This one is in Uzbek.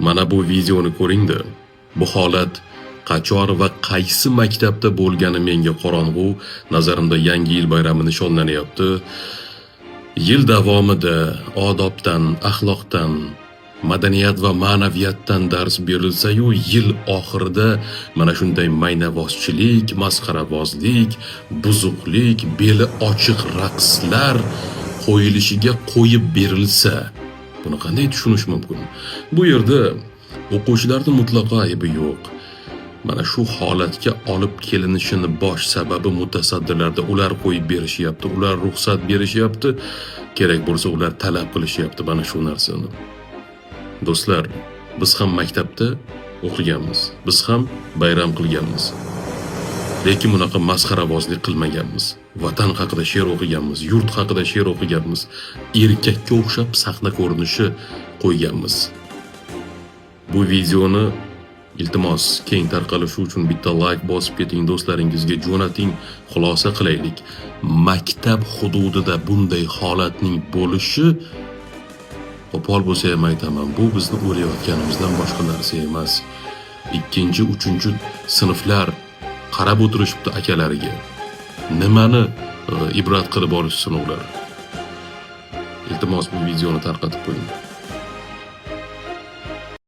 Mana bu videoni ko'ringda. Bu holat qachon va qaysi maktabda bo'lgani menga qorong'u, nazarimda yangi yil bayrami nishonlanyapti. Yil davomida odobdan, axloqdan, madaniyat va ma'naviyatdan dars berilsa-yu, yil oxirida mana shunday maynavozchilik, masxaravozlik, buzuqlik, beli ochiq raqslar qo'yilishiga qo'yib berilsa, buni qanday tushunish mumkin? Bu yerda o'quvchilarning mutlaqo aybi yo'q. Mana shu holatga olib kelinishini bosh sababi mutasaddilarda ular qo'yib berishyapti, ular ruxsat berishyapti, kerak bo'lsa ular talab qilishyapti mana shu narsani. Do'stlar, biz ham maktabda o'qiganmiz, biz ham bayram qilganmiz. Lekin bunaqa masxaravozlik qilmaganmiz. Vatan haqida she'r o'qiganmiz, yurt haqida she'r o'qiganmiz, erkakka o'xshab sahna ko'rinishi qo'yganmiz. Bu videoni iltimos keng tarqalishi uchun bitta like bosib keting, do'stlaringizga jo'nating, xulosa qilaylik. Maktab hududida bunday holatning bo'lishi, qo'pol bo'lsa ham aytaman, bu bizni o'layotganimizdan boshqa narsa emas. 2-3 sinflar qarab o'tirishibdi akalariga. Nimani ibrat qilib olishsin ular? Iltimos bu videoni tarqatib qo'ying.